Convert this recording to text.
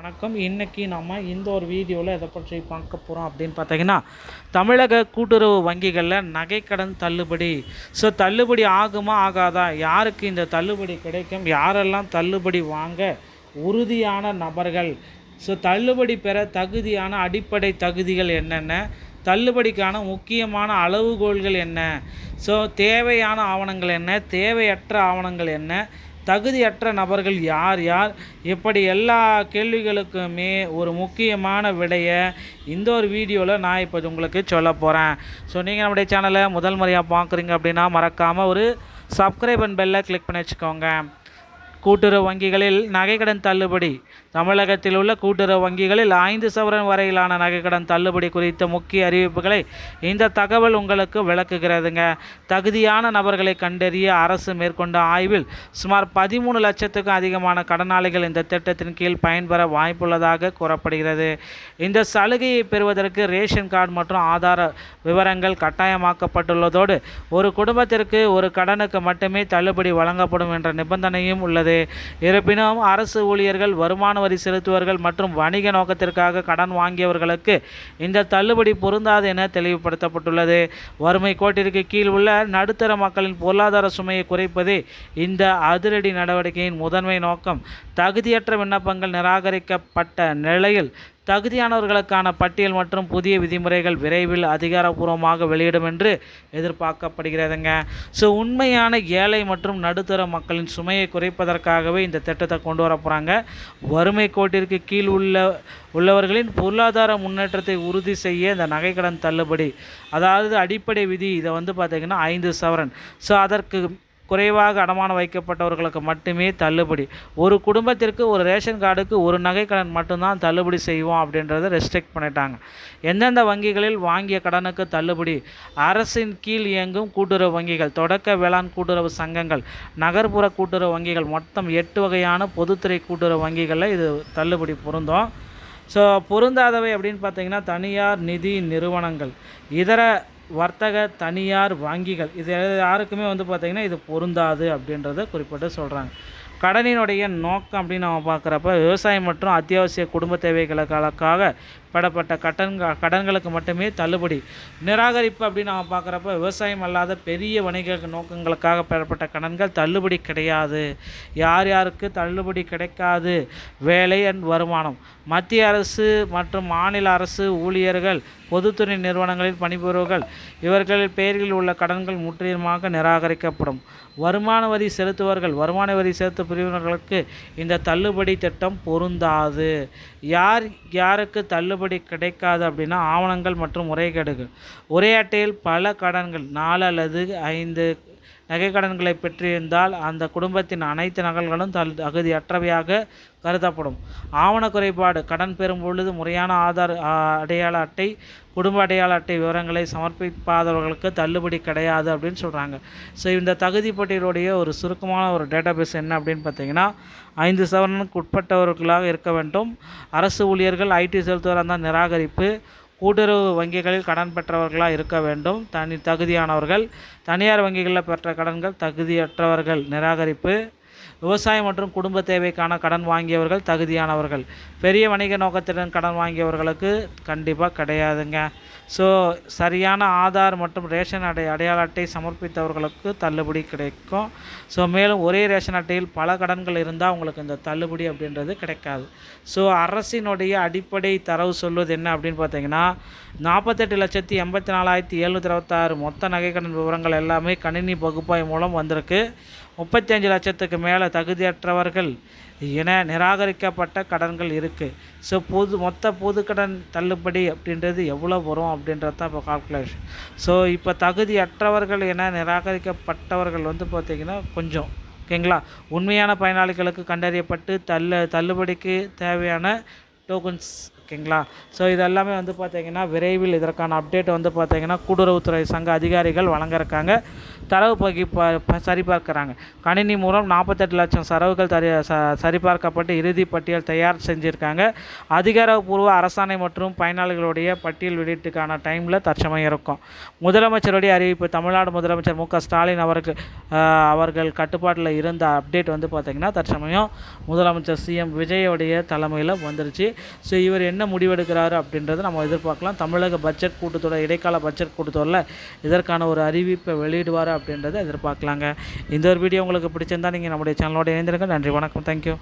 வணக்கம். இன்றைக்கி நம்ம இந்த ஒரு வீடியோவில் எதை பற்றி பார்க்க போகிறோம் அப்படின்னு பார்த்தீங்கன்னா, தமிழக கூட்டுறவு வங்கிகளில் நகைக்கடன் தள்ளுபடி. தள்ளுபடி ஆகுமா ஆகாதா, யாருக்கு இந்த தள்ளுபடி கிடைக்கும், யாரெல்லாம் தள்ளுபடி வாங்க உறுதியான நபர்கள், தள்ளுபடி பெற தகுதியான அடிப்படை தகுதிகள் என்னென்ன, தள்ளுபடிக்கான முக்கியமான அளவுகோல்கள் என்ன, தேவையான ஆவணங்கள் என்ன, தேவையற்ற ஆவணங்கள் என்ன, தகுதியற்ற நபர்கள் யார் யார், இப்படி எல்லா கேள்விகளுக்குமே ஒரு முக்கியமான விடையை இந்த ஒரு வீடியோவில் நான் இப்போ உங்களுக்கு சொல்ல போகிறேன். நீங்கள் நம்முடைய சேனலை முதல் முறையாக பார்க்குறீங்க அப்படின்னா மறக்காமல் ஒரு சப்ஸ்கிரைப் அண்ட் பெல்லை கிளிக் பண்ணி வச்சுக்கோங்க. கூட்டுறவு வங்கிகளில் நகைக்கடன் தள்ளுபடி. தமிழகத்தில் உள்ள கூட்டுறவு வங்கிகளில் 5 சவரன் வரையிலான நகைக்கடன் தள்ளுபடி குறித்த முக்கிய அறிவிப்புகளை இந்த தகவல் உங்களுக்கு விளக்குகிறதுங்க. தகுதியான நபர்களை கண்டறிய அரசு மேற்கொண்ட ஆய்வில் சுமார் 13 லட்சத்துக்கும் அதிகமான கடனாளிகள் இந்த திட்டத்தின் கீழ் பயன்பெற வாய்ப்புள்ளதாக கூறப்படுகிறது. இந்த சலுகையை பெறுவதற்கு ரேஷன் கார்டு மற்றும் ஆதார விவரங்கள் கட்டாயமாக்கப்பட்டுள்ளதோடு ஒரு குடும்பத்திற்கு ஒரு கடனுக்கு மட்டுமே தள்ளுபடி வழங்கப்படும் என்ற நிபந்தனையும் உள்ளது. இருப்பினும் அரசு ஊழியர்கள், வருமான வரி செலுத்துவர்கள் மற்றும் வணிக நோக்கத்திற்காக கடன் வாங்கியவர்களுக்கு இந்த தள்ளுபடி பொருந்தாது என தெளிவுபடுத்தப்பட்டுள்ளது. வறுமை கோட்டிற்கு கீழ் உள்ள நடுத்தர மக்களின் பொருளாதார சுமையை குறைப்பதே இந்த அதிரடி நடவடிக்கையின் முதன்மை நோக்கம். தகுதியற்ற விண்ணப்பங்கள் நிராகரிக்கப்பட்ட நிலையில் தகுதியானவர்களுக்கான பட்டியல் மற்றும் புதிய விதிமுறைகள் விரைவில் அதிகாரப்பூர்வமாக வெளியிடும் என்று எதிர்பார்க்கப்படுகிறதுங்க. உண்மையான ஏழை மற்றும் நடுத்தர மக்களின் சுமையை குறைப்பதற்காகவே இந்த திட்டத்தை கொண்டு வர போகிறாங்க. வறுமை கோட்டிற்கு கீழ் உள்ளவர்களின் பொருளாதார முன்னேற்றத்தை உறுதி செய்ய இந்த நகைக்கடன் தள்ளுபடி, அதாவது அடிப்படை விதி, இதை பார்த்திங்கன்னா 5 சவரன். அதற்கு குறைவாக அடமானம் வைக்கப்பட்டவர்களுக்கு மட்டுமே தள்ளுபடி. ஒரு குடும்பத்திற்கு ஒரு ரேஷன் கார்டுக்கு ஒரு நகைக்கடன் மட்டும்தான் தள்ளுபடி செய்வோம் அப்படின்றத ரெஸ்ட்ரிக்ட் பண்ணிட்டாங்க. எந்தெந்த வங்கிகளில் வாங்கிய கடனுக்கு தள்ளுபடி? அரசின் கீழ் இயங்கும் கூட்டுறவு வங்கிகள், தொடக்க வேளாண் கூட்டுறவு சங்கங்கள், நகர்ப்புற கூட்டுறவு வங்கிகள், மொத்தம் 8 வகையான பொதுத்துறை கூட்டுறவு வங்கிகளில் இது தள்ளுபடி பொருந்தும். பொருந்தாதவை அப்படின்னு பார்த்தீங்கன்னா தனியார் நிதி நிறுவனங்கள், இதர வர்த்தக தனியார் வங்கிகள், இது யாருக்குமே பார்த்திங்கன்னா இது பொருந்தாது அப்படின்றத குறிப்பிட்டு சொல்கிறாங்க. கடனினுடைய நோக்கம் அப்படின்னு நம்ம பார்க்குறப்ப விவசாயம் மற்றும் அத்தியாவசிய குடும்ப தேவைகளுக்காக பெறப்பட்ட கடன்களுக்கு மட்டுமே தள்ளுபடி. நிராகரிப்பு அப்படின்னு நம்ம பார்க்குறப்ப விவசாயம் அல்லாத பெரிய வணிக நோக்கங்களுக்காக பெறப்பட்ட கடன்கள் தள்ளுபடி கிடையாது. யார் யாருக்கு தள்ளுபடி கிடைக்காது? வேலை அண்ட் வருமானம், மத்திய அரசு மற்றும் மாநில அரசு ஊழியர்கள், பொதுத்துறை நிறுவனங்களில் பணிபுரிவர்கள், இவர்களின் பெயரில் உள்ள கடன்கள் முற்றிலுமாக நிராகரிக்கப்படும். வருமான வரி செலுத்துவர்கள், வருமான வரி செலுத்தும் பிரிவினர்களுக்கு இந்த தள்ளுபடி திட்டம் பொருந்தாது. யாருக்கு தள்ளுபடி கிடைக்காது அப்படின்னா ஆவணங்கள் மற்றும் முறைகேடுகள். ஒரே அட்டையில் பல கடன்கள், 4 அல்லது 5 நகைக்கடன்களை பெற்றிருந்தால் அந்த குடும்பத்தின் அனைத்து நகல்களும் தகுதியற்றவையாக கருதப்படும். ஆவண குறைபாடு, கடன் பெறும் பொழுது முறையான ஆதார் அடையாள அட்டை, குடும்ப அடையாள அட்டை விவரங்களை சமர்ப்பிக்காதவர்களுக்கு தள்ளுபடி கிடையாது அப்படின்னு சொல்கிறாங்க. இந்த தகுதி பட்டியலுடைய ஒரு சுருக்கமான ஒரு டேட்டாபேஸ் என்ன அப்படின்னு பார்த்தீங்கன்னா 5 சவரனுக்கு உட்பட்டவர்களாக இருக்க வேண்டும். அரசு ஊழியர்கள், ஐடி செலுத்துவராக இருந்தால் நிராகரிப்பு. கூட்டுறவு வங்கிகளில் கடன் பெற்றவர்களாக இருக்க வேண்டும், தகுதியானவர்கள். தனியார் வங்கிகளில் பெற்ற கடன்கள் தகுதியற்றவர்கள், நிராகரிப்பு. விவசாயம் மற்றும் குடும்ப தேவைக்கான கடன் வாங்கியவர்கள் தகுதியானவர்கள். பெரிய வணிக நோக்கத்துடன் கடன் வாங்கியவர்களுக்கு கண்டிப்பாக கிடையாதுங்க. சரியான ஆதார் மற்றும் ரேஷன் அடையாள அட்டை சமர்ப்பித்தவர்களுக்கு தள்ளுபடி கிடைக்கும். மேலும் ஒரே ரேஷன் அட்டையில் பல கடன்கள் இருந்தால் உங்களுக்கு இந்த தள்ளுபடி அப்படின்றது கிடைக்காது. அரசினுடைய அடிப்படை தரவு சொல்வது என்ன அப்படின்னு பார்த்தீங்கன்னா 48,84,726 மொத்த நகைக்கடன் விவரங்கள் எல்லாமே கணினி பகுப்பாய்வு மூலம் வந்திருக்கு. 35 லட்சத்துக்கு மேலே தகுதியற்றவர்கள் என நிராகரிக்கப்பட்ட கடன்கள் இருக்குது. மொத்த பொது கடன் தள்ளுபடி அப்படின்றது எவ்வளோ வரும் அப்படின்றது தான் இப்போ கால்குலேஷன். இப்போ தகுதியற்றவர்கள் என நிராகரிக்கப்பட்டவர்கள் பார்த்திங்கன்னா கொஞ்சம் ஓகேங்களா, உண்மையான பயனாளிகளுக்கு கண்டறியப்பட்டு தள்ளுபடிக்கு தேவையான டோக்கன்ஸ் ஓகேங்களா. இதெல்லாமே பார்த்திங்கன்னா விரைவில் இதற்கான அப்டேட் பார்த்திங்கன்னா கூட்டுறவுத்துறை சங்க அதிகாரிகள் வழங்க இருக்காங்க. தரவு சரிபார்க்குறாங்க. கணினி மூலம் 48 லட்சம் தரவுகள் சரிபார்க்கப்பட்டு இறுதி பட்டியல் தயார் செஞ்சுருக்காங்க. அதிகாரப்பூர்வ அரசாணை மற்றும் பயனாளிகளுடைய பட்டியல் வெளியீட்டுக்கான டைமில் தற்சமயம் இருக்கும். முதலமைச்சருடைய அறிவிப்பு. தமிழ்நாடு முதலமைச்சர் ஸ்டாலின் அவர்கள் கட்டுப்பாட்டில் இருந்த அப்டேட் பார்த்திங்கன்னா தற்சமயம் முதலமைச்சர் சிஎம் விஜயோடைய தலைமையில் வந்துருச்சு. ஸோ இவர் என்ன முடிவெடுக்கிறாரு அப்படின்றத நம்ம எதிர்பார்க்கலாம். தமிழக பட்ஜெட் கூட்டத்தொடர், இடைக்கால பட்ஜெட் கூட்டத்தொடரில் இதற்கான ஒரு அறிவிப்பை வெளியிடுவார் அப்படின்றத எதிர்பார்க்கலாங்க. இந்த ஒரு வீடியோ உங்களுக்கு பிடிச்சிருந்தால் நீங்கள் நம்முடைய சேனலோட இணைந்திருங்க. நன்றி, வணக்கம், தேங்க்யூ.